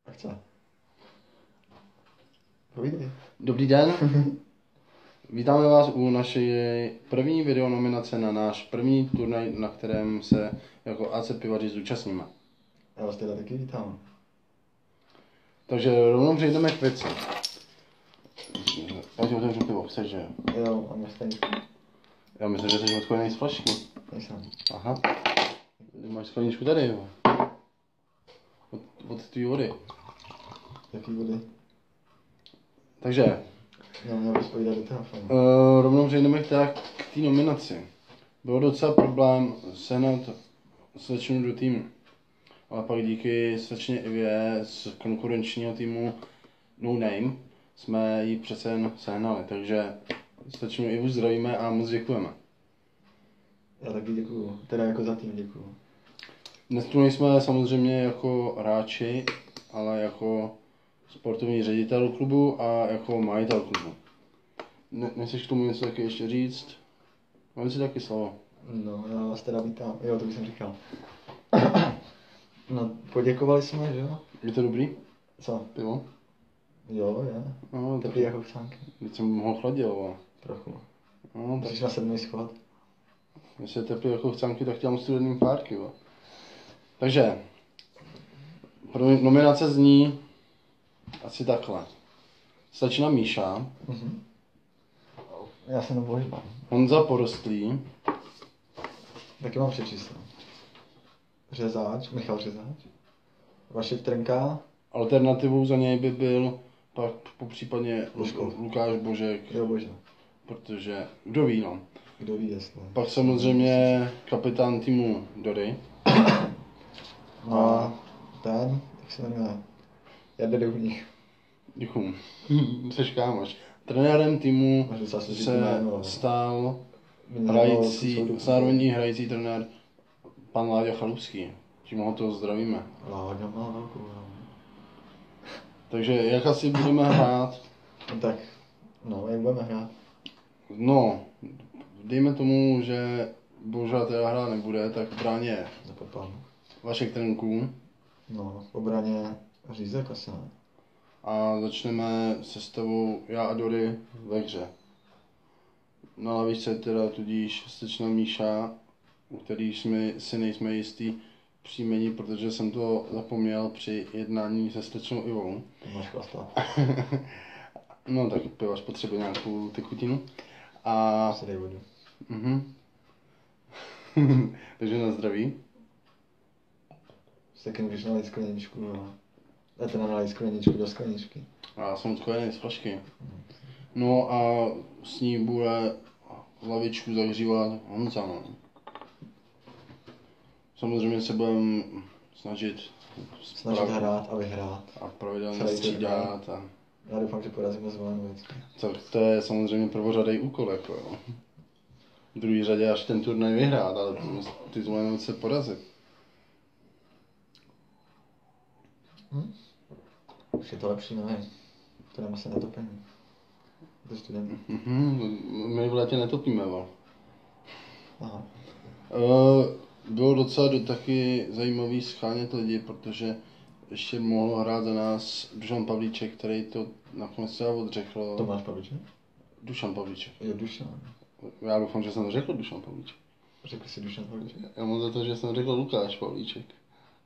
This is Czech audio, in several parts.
A chce. Povídej. Dobrý den. Vítáme vás u naší první videonominace na náš první turnaj, na kterém se jako AC Pivaři zúčastníme. Já vás teda taky vítám. Takže rovnou přejdeme k věci. Já ti otevřu pivo, chceš, že? Jo, mám je stejný. Já myslím, že jsi odkojený z flašky. Nejsem. Aha. Máš skleničku tady, jo. Od tvý vody. Jaký vody? Takže, No, měl bys povídat do telefonu. rovnou přejdeme k té nominaci. Bylo docela problém sehnat slečnu do týmu. Ale pak díky slečně Ivě z konkurenčního týmu No Name jsme ji přece jen sehnali. Takže slečnu Ivu zdravíme a moc děkujeme. Já taky děkuju. Teda jako za tým děkuju. Dnes tu nejsme samozřejmě jako hráči, ale jako sportovní ředitel klubu a jako majitel klubu. Nechceš k tomu něco taky ještě říct? Mám si taky slovo. No, já vás teda vítám. Jo, to bych jsem říkal. No, poděkovali jsme, že jo? Je to dobrý? Co? Pivo? Jo, je. No, Teplý jako chcánky. Teď jsem ho chladil, ale... Trochu. No, tak Musíš na 7. schod. jestli je teplý jako chcánky, tak dělám studeným párky, jo. Takže, nominace zní asi takhle. Slečna Míša, Já se nebojím. Honza Porostlý, Taky mám přečíslo. Řezáč, Michal Řezáč. Vašek Trnka. alternativou za něj by byl pak popřípadně Božkov. Lukáš Božek, Jo, bože. protože kdo ví, no. Kdo ví, jestli. Pak samozřejmě kapitán týmu Dory. No a ten, jak se jmenuje? Jarda Doubník. Děkuju. Jseš kámoš. Trenérem týmu Máš docela složitý se jméno. stal Hrající. zároveň hrající trenér pan Láďa Chalupský. Tím ho to zdravíme. Láďa má velkou, jo. Takže jak asi budeme hrát? No tak, no, jak budeme hrát? No, dejme tomu, že Boža teda hrát nebude, tak v bráně Zapopám. Vašek Trnků. No, v obraně Řízek asi ne. A začneme sestavou já a Dory ve hře. Na lavičce teda tudíž slečna Míša, u který si nejsme jistý příjmení, protože jsem to zapomněl při jednání se slečnou Ivou. To máš chlastat. No tak pivař potřebuje nějakou tekutinu. A... Se dej vodu. Takže na zdraví. Se taky můžeš nalít skleničku, jo. Já teda nalít skleničku do skleničky. A jsem spojený z flašky. No a s ní bude hlavičku zahřívat Honza, no. Samozřejmě se budeme snažit hrát a vyhrát. a pravidelně Celý střídat. A... Já doufám, že porazíme zvolenou věc. To je samozřejmě prvořadý úkol, jako jo. V druhé řadě až ten turnaj vyhrát, ale ty zvolenou se porazit. Už je to lepší, ne? To nám se netopení. To je student. My v létě netopíme, jo. Aha. Bylo docela taky zajímavý schánět lidi, protože ještě mohl hrát za nás Dušan Pavlíček, který to nakonec třeba odřekl. Tomáš Pavlíček? Dušan Pavlíček. Jo, Dušan. Já doufám, že jsem to řekl Dušan Pavlíček. Řekl jsi Dušan Pavlíček? Já mám za to, že jsem řekl Lukáš Pavlíček.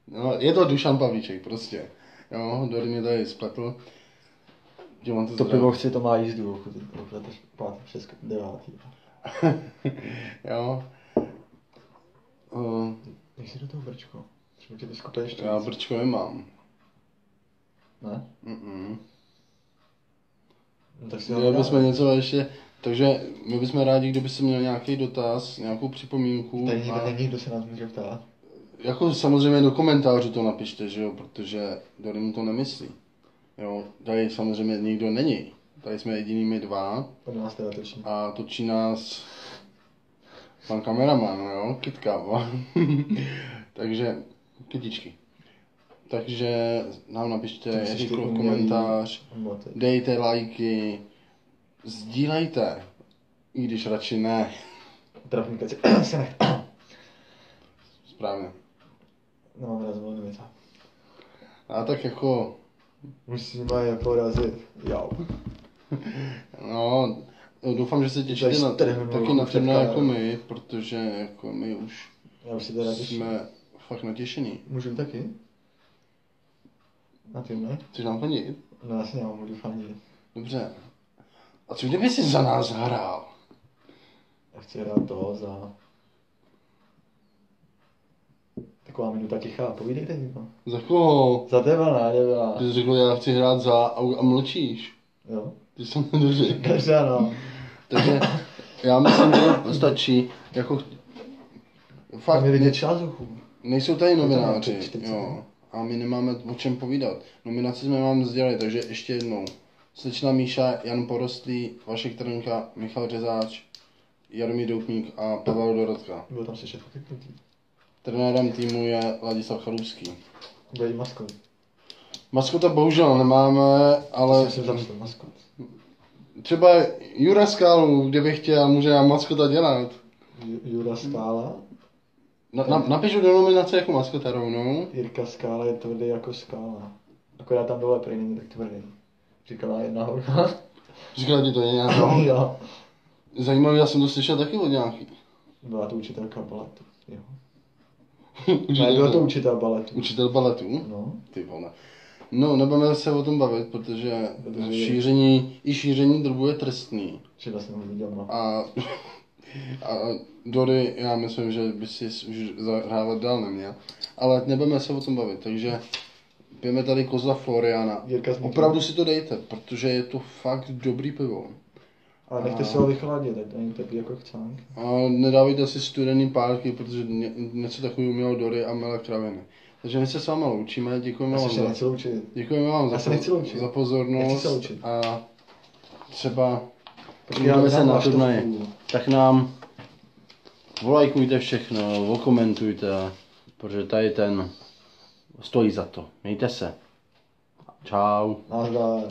No, je to Dušan Pavlíček prostě. Jo, Dory mě tady spletl. To pivo chci, to má jízdu, leteš 5. přes 9. Jo. Jak si do toho brčko? Třeba tě to skupe ještě Já víc. brčko nemám. Ne? No, tak si Měli bychom něco ještě, takže my bychom rádi, kdyby si měl nějaký dotaz, nějakou připomínku. Tady nikdo není, kdo se nás může ptát. Jako samozřejmě do komentářů to napište, že jo, protože Dory mu to nemyslí. Jo, tady samozřejmě nikdo není. Tady jsme jediný my dva. Pod nás teda točí. A točí nás pan kameraman, jo, Kytka. Takže, kytičky. Takže nám napište jakýkoliv komentář, dejte lajky, sdílejte, i když radši ne. Trafníkaci se nech. Správně. Nemáme na zvolenou věc. A tak jako Musíme je porazit. Jau. No, doufám, že se těšíte na, taky na turné jako my, protože jako my už Já už si teda těším. jsme fakt natěšený. Můžu taky? Na tím ne? Chceš nám fandit? No jasně, já můžu fandit. Dobře. A co kdyby jsi za nás hrál? Já chci hrát toho za... Taková minuta tichá, povídejte mi to. Za koho? Za teba, ne, nebyla. Ty jsi řekl, já chci hrát za a mlčíš. Jo. Ty jsi to nedořekl. Dobře, no. Takže já myslím, že stačí. Jako... Fakt, Tam je vidět šázuchu. nejsou tady novináři, Čtyřicet. jo. A my nemáme o čem povídat. Nominaci jsme vám sdělali, takže ještě jednou. Slečna Míša, Jan Porostlý, Vašek Trnka, Michal Řezáč, Jaromír Doupník a Pavel Dorotka. Bylo tam slyšet pokrytnutí. Trenérem týmu je Ladislav Chalupský. Bude i maskot. Maskota bohužel nemáme, ale Já jsem zapsal maskot. třeba Jura Skálu, kdyby chtěl, může nám maskota dělat. Jura Skála. Napišu do nominace jako maskota rovnou. Jirka Skála je tvrdý jako skála. Akorát tam dole prý není tak tvrdý. Říkala jedna holka. Říkala ti to je nějaká. Jo. Zajímavý, já jsem to slyšel taky od nějaký. Byla to učitelka baletu. Jo. Ne, byl to učitel baletu. Učitel baletu? No. Ty vole. No, nebudeme se o tom bavit, protože Protože- šíření drogu je trestný. Že vlastně ho viděl, no. A Dory, já myslím, že by si už zahrávat dál neměl. Ale nebudeme se o tom bavit, takže pijeme tady Kozla Floriana. Jirka Zmík. Opravdu si to dejte, protože je to fakt dobrý pivo. Ale nechte se ho vychladit, ať to není takový jako chcánk. A nedávejte si studený párky, protože něco takového mělo Dory a Mele Kraviny. Takže my se s váma loučíme, děkujeme Já se vám, ještě za, nechci loučit. děkujeme vám Já se nechci loučit. za Nechci pozornost se loučit. a třeba Počkej, já budeme se dám na vlaštovku. turnaji. Tak nám volajkujte všechno, okomentujte, protože tady ten stojí za to. Mějte se. Čau. Nazdar.